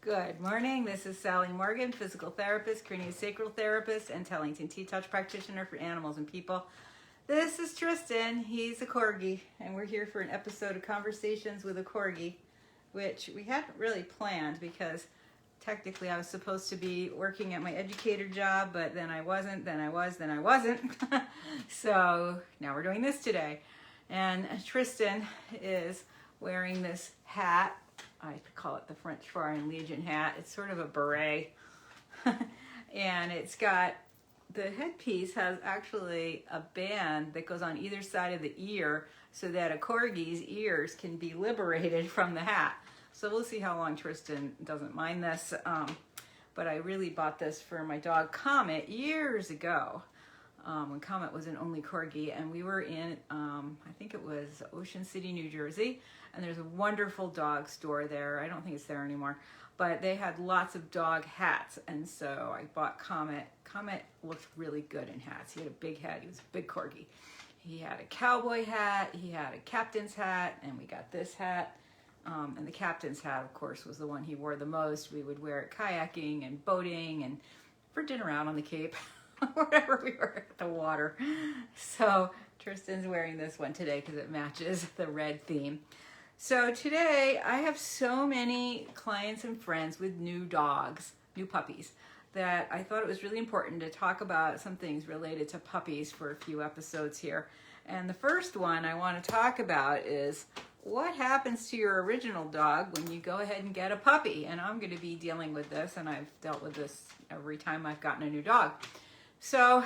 Good morning. This is Sally Morgan, physical therapist, craniosacral therapist, and Tellington T-Touch practitioner for animals and people. This is Tristan. He's a Corgi, and we're here for an episode of Conversations with a Corgi, which we hadn't really planned because technically I was supposed to be working at my educator job, but then I wasn't, then I was, then I wasn't. So now we're doing this today. And Tristan is wearing this hat. I call it the French Foreign Legion hat. It's sort of a beret. And it's got, the headpiece has actually a band that goes on either side of the ear so that a Corgi's ears can be liberated from the hat. So we'll see how long Tristan doesn't mind this. But I really bought this for my dog Comet years ago. When Comet was an only Corgi, and we were in, I think it was Ocean City, New Jersey, and there's a wonderful dog store there. I don't think it's there anymore, but they had lots of dog hats, and so I bought Comet. Comet looked really good in hats. He had a big hat. He was a big Corgi. He had a cowboy hat, he had a captain's hat, and we got this hat. And the captain's hat, of course, was the one he wore the most. We would wear it kayaking and boating and for dinner out on the Cape. Wherever we were at the water. So Tristan's wearing this one today because it matches the red theme. So today I have so many clients and friends with new dogs, new puppies, that I thought it was really important to talk about some things related to puppies for a few episodes here. And the first one I want to talk about is what happens to your original dog when you go ahead and get a puppy. And I'm going to be dealing with this, and I've dealt with this every time I've gotten a new dog. So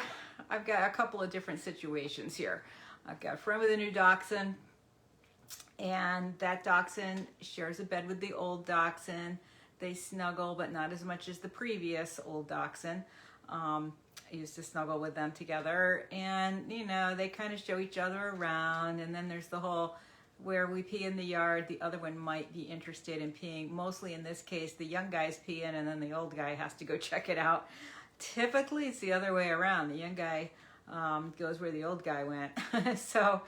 I've got a couple of different situations here. I've got a friend with a new dachshund, and that dachshund shares a bed with the old dachshund. They snuggle, but not as much as the previous old dachshund. I used to snuggle with them together, and you know, they kind of show each other around, and then there's the whole where we pee in the yard, the other one might be interested in peeing. Mostly in this case, the young guy's peeing, and then the old guy has to go check it out. Typically, it's the other way around. The young guy goes where the old guy went. So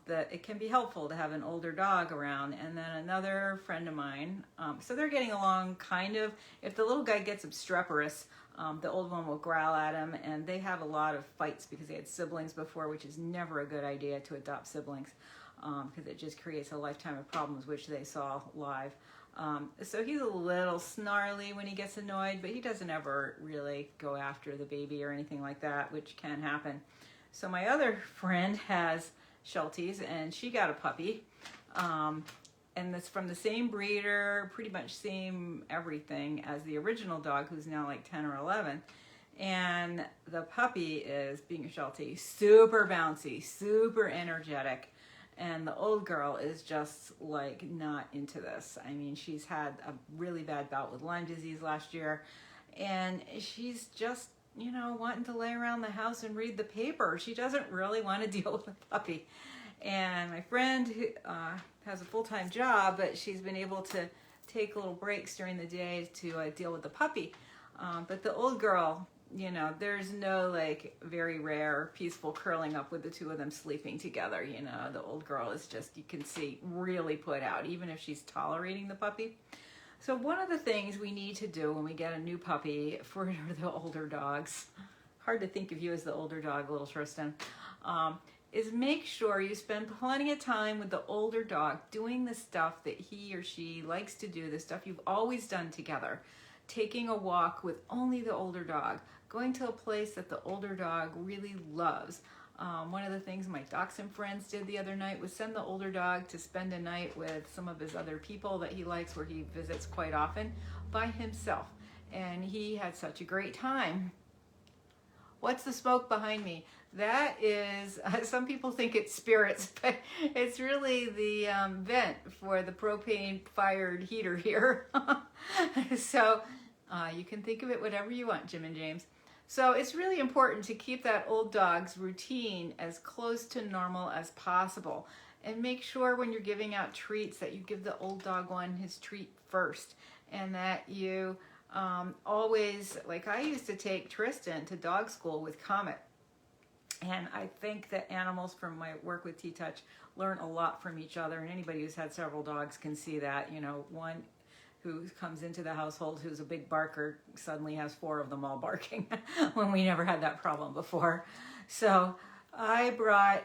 it can be helpful to have an older dog around. And then another friend of mine, so they're getting along kind of. If the little guy gets obstreperous, the old one will growl at him, and they have a lot of fights because they had siblings before, which is never a good idea to adopt siblings because it just creates a lifetime of problems, which they saw live. So he's a little snarly when he gets annoyed, but he doesn't ever really go after the baby or anything like that, which can happen. So my other friend has Shelties, and she got a puppy, and it's from the same breeder, pretty much same everything as the original dog, who's now like 10 or 11. And the puppy is, being a Sheltie, super bouncy, super energetic. And the old girl is just like not into this. I mean, she's had a really bad bout with Lyme disease last year, and she's just, you know, wanting to lay around the house and read the paper. She doesn't really want to deal with a puppy. And my friend who has a full-time job, but she's been able to take little breaks during the day to deal with the puppy. But the old girl, you know, there's no like very rare peaceful curling up with the two of them sleeping together. You know, the old girl is just, you can see, really put out, even if she's tolerating the puppy. So one of the things we need to do when we get a new puppy for the older dogs, hard to think of you as the older dog, little Tristan, is make sure you spend plenty of time with the older dog doing the stuff that he or she likes to do, the stuff you've always done together. Taking a walk with only the older dog, going to a place that the older dog really loves. One of the things my dachshund friends did the other night was send the older dog to spend a night with some of his other people that he likes, where he visits quite often, by himself. And he had such a great time. What's the smoke behind me? That is, some people think it's spirits, but it's really the vent for the propane-fired heater here. So you can think of it whatever you want, Jim and James. So it's really important to keep that old dog's routine as close to normal as possible. And make sure when you're giving out treats that you give the old dog one his treat first. And that you always, like I used to take Tristan to dog school with Comet. And I think that animals, from my work with T-Touch, learn a lot from each other. And anybody who's had several dogs can see that. You know, one who comes into the household who's a big barker suddenly has 4 of them all barking when we never had that problem before. So I brought,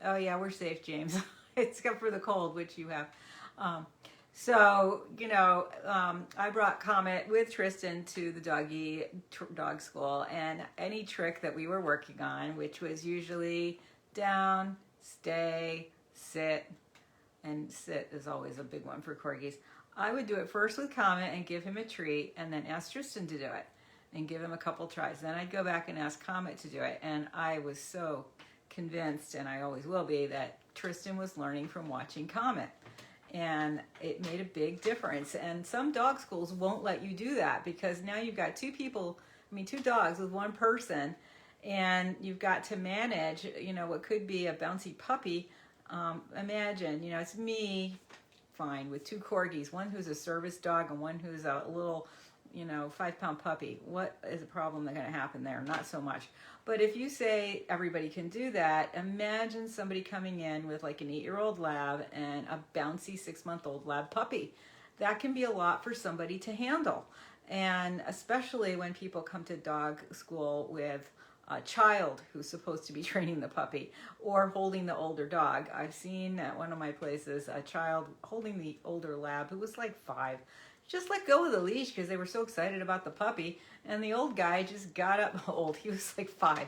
oh yeah, we're safe, James, except for the cold, which you have. So, I brought Comet with Tristan to the dog school, and any trick that we were working on, which was usually down, stay, sit, and sit is always a big one for corgis. I would do it first with Comet and give him a treat, and then ask Tristan to do it and give him a couple tries. Then I'd go back and ask Comet to do it, and I was so convinced, and I always will be, that Tristan was learning from watching Comet. And it made a big difference. And some dog schools won't let you do that because now you've got 2 dogs with 1 person, and you've got to manage, what could be a bouncy puppy. Imagine, it's me, fine, with 2 corgis, one who's a service dog and one who's a little, 5-pound puppy. What is the problem that's going to happen there? Not so much. But if you say everybody can do that, imagine somebody coming in with like an 8-year-old lab and a bouncy 6-month-old lab puppy. That can be a lot for somebody to handle. And especially when people come to dog school with a child who's supposed to be training the puppy or holding the older dog. I've seen at one of my places a child holding the older lab who was like 5. Just let go of the leash because they were so excited about the puppy, and the old guy just got up, he was like 5,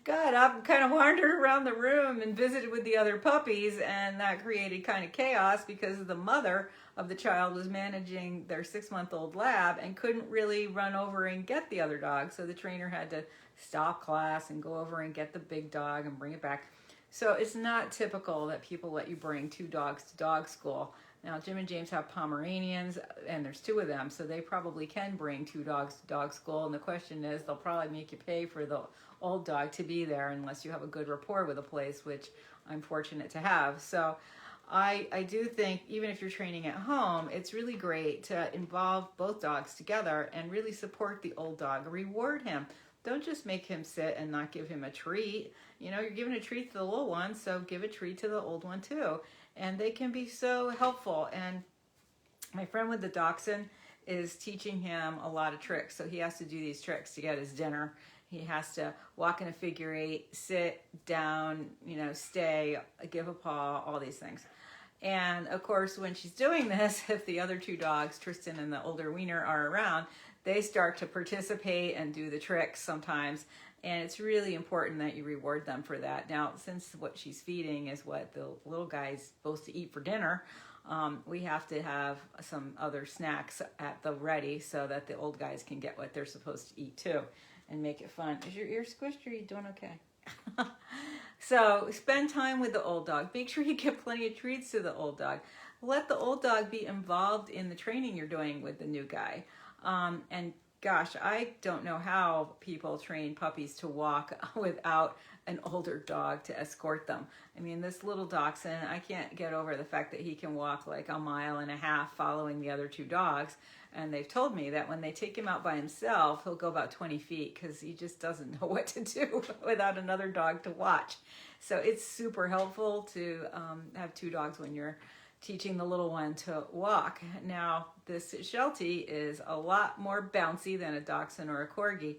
got up and kind of wandered around the room and visited with the other puppies, and that created kind of chaos because the mother of the child was managing their 6-month-old lab and couldn't really run over and get the other dog, so the trainer had to stop class and go over and get the big dog and bring it back. So it's not typical that people let you bring 2 dogs to dog school. Now, Jim and James have Pomeranians, and there's 2 of them, so they probably can bring 2 dogs to dog school. And the question is, they'll probably make you pay for the old dog to be there unless you have a good rapport with a place, which I'm fortunate to have. So I do think, even if you're training at home, it's really great to involve both dogs together and really support the old dog. Reward him. Don't just make him sit and not give him a treat. You're giving a treat to the little one, so give a treat to the old one too. And they can be so helpful. And my friend with the dachshund is teaching him a lot of tricks. So he has to do these tricks to get his dinner. He has to walk in a figure 8, sit down, stay, give a paw, all these things. And of course, when she's doing this, if the other 2 dogs, Tristan and the older wiener, are around, they start to participate and do the tricks sometimes. And it's really important that you reward them for that. Now, since what she's feeding is what the little guy's supposed to eat for dinner, we have to have some other snacks at the ready so that the old guys can get what they're supposed to eat too and make it fun. Is your ear squished or are you doing okay? So spend time with the old dog. Make sure you give plenty of treats to the old dog. Let the old dog be involved in the training you're doing with the new guy. And gosh, I don't know how people train puppies to walk without an older dog to escort them. I mean, this little dachshund, I can't get over the fact that he can walk like 1.5 miles following the other 2 dogs. And they've told me that when they take him out by himself, he'll go about 20 feet because he just doesn't know what to do without another dog to watch. So it's super helpful to have 2 dogs when you're teaching the little one to walk. Now, this Sheltie is a lot more bouncy than a dachshund or a corgi,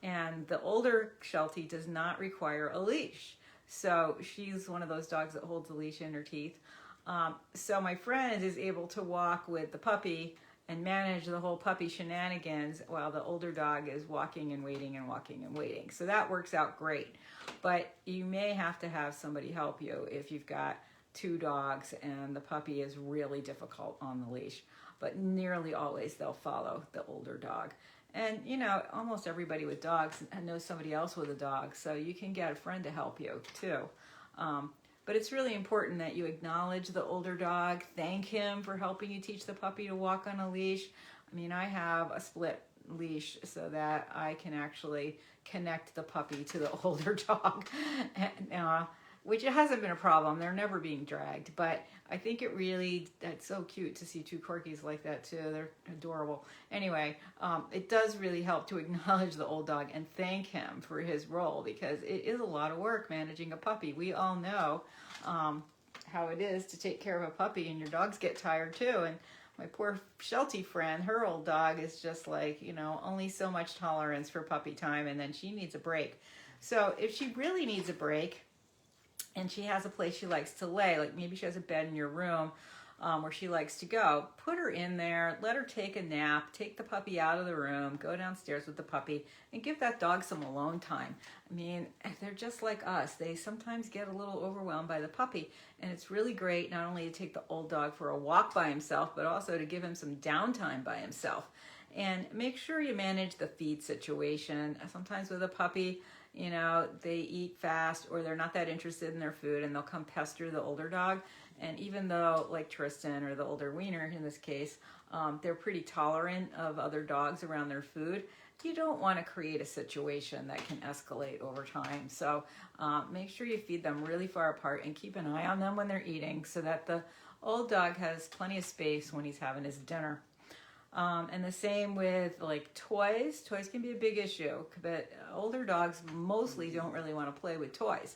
and the older Sheltie does not require a leash. So she's one of those dogs that holds the leash in her teeth. So my friend is able to walk with the puppy and manage the whole puppy shenanigans while the older dog is walking and waiting and walking and waiting. So that works out great. But you may have to have somebody help you if you've got 2 dogs and the puppy is really difficult on the leash. But nearly always they'll follow the older dog. And almost everybody with dogs knows somebody else with a dog, so you can get a friend to help you too. But it's really important that you acknowledge the older dog, thank him for helping you teach the puppy to walk on a leash. I mean, I have a split leash so that I can actually connect the puppy to the older dog. And, which it hasn't been a problem. They're never being dragged, but I think it's so cute to see 2 corgis like that too. They're adorable. Anyway, it does really help to acknowledge the old dog and thank him for his role because it is a lot of work managing a puppy. We all know how it is to take care of a puppy, and your dogs get tired too. And my poor Sheltie friend, her old dog is just like, you know, only so much tolerance for puppy time, and then she needs a break. So if she really needs a break and she has a place she likes to lay, like maybe she has a bed in your room where she likes to go, put her in there, let her take a nap, take the puppy out of the room, go downstairs with the puppy, and give that dog some alone time. I mean, they're just like us. They sometimes get a little overwhelmed by the puppy, and it's really great not only to take the old dog for a walk by himself, but also to give him some downtime by himself. And make sure you manage the feed situation. Sometimes with a puppy, you know, they eat fast or they're not that interested in their food, and they'll come pester the older dog. And even though, like Tristan or the older wiener in this case, they're pretty tolerant of other dogs around their food, you don't want to create a situation that can escalate over time. So make sure you feed them really far apart and keep an eye on them when they're eating so that the old dog has plenty of space when he's having his dinner. And the same with like toys. Toys can be a big issue, but older dogs mostly don't really want to play with toys.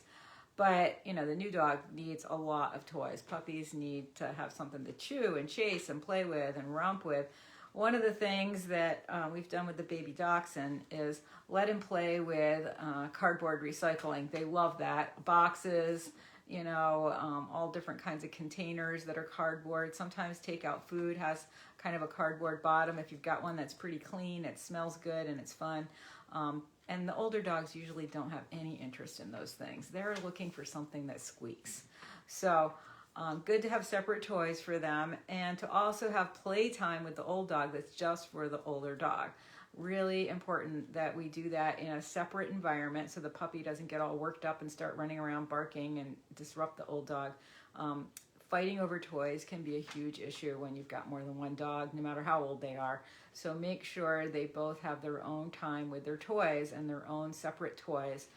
But, you know, the new dog needs a lot of toys. Puppies need to have something to chew and chase and play with and romp with. One of the things that we've done with the baby dachshund is let him play with cardboard recycling. They love that. Boxes, you know, all different kinds of containers that are cardboard. Sometimes takeout food has kind of a cardboard bottom. If you've got one that's pretty clean, it smells good and it's fun. And the older dogs usually don't have any interest in those things. They're looking for something that squeaks. So good to have separate toys for them, and to also have playtime with the old dog that's just for the older dog. Really important that we do that in a separate environment so the puppy doesn't get all worked up and start running around barking and disrupt the old dog. Fighting over toys can be a huge issue when you've got more than one dog, no matter how old they are. So make sure they both have their own time with their toys and their own separate toys.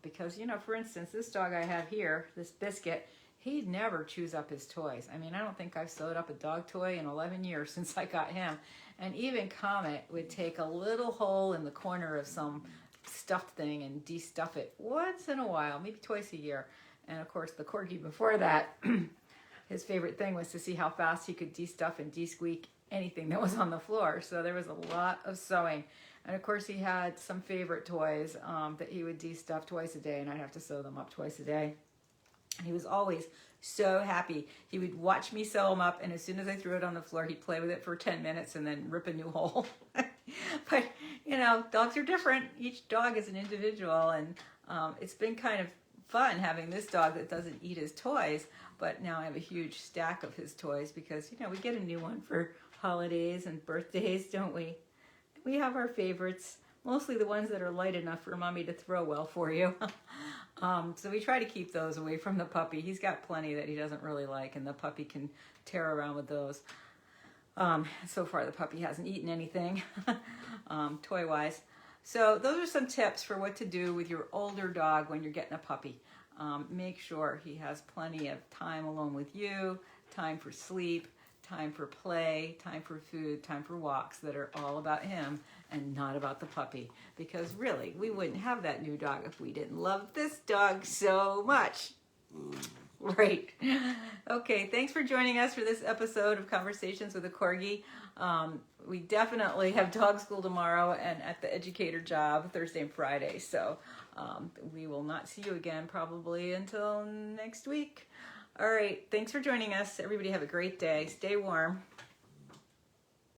Because, you know, for instance, this dog I have here, this Biscuit, he never chews up his toys. I mean, I don't think I've sewed up a dog toy in 11 years since I got him. And even Comet would take a little hole in the corner of some stuffed thing and de-stuff it once in a while, maybe twice a year. And of course, the Corgi before that, his favorite thing was to see how fast he could de-stuff and de-squeak anything that was on the floor. So there was a lot of sewing. And of course, he had some favorite toys that he would de-stuff twice a day, and I'd have to sew them up twice a day. He was always so happy. He would watch me sew them up, and as soon as I threw it on the floor, he'd play with it for 10 minutes and then rip a new hole. But, you know, dogs are different. Each dog is an individual, and it's been kind of fun having this dog that doesn't eat his toys, but now I have a huge stack of his toys because, you know, we get a new one for holidays and birthdays, don't we? We have our favorites, mostly the ones that are light enough for Mommy to throw well for you. So we try to keep those away from the puppy. He's got plenty that he doesn't really like, and the puppy can tear around with those. So far, the puppy hasn't eaten anything, toy-wise. So those are some tips for what to do with your older dog when you're getting a puppy. Make sure he has plenty of time alone with you, time for sleep, time for play, time for food, time for walks that are all about him and not about the puppy. Because really, we wouldn't have that new dog if we didn't love this dog so much. Right. Okay, thanks for joining us for this episode of Conversations with a Corgi. We definitely have dog school tomorrow and at the educator job Thursday and Friday. So we will not see you again probably until next week. All right, thanks for joining us. Everybody have a great day. Stay warm.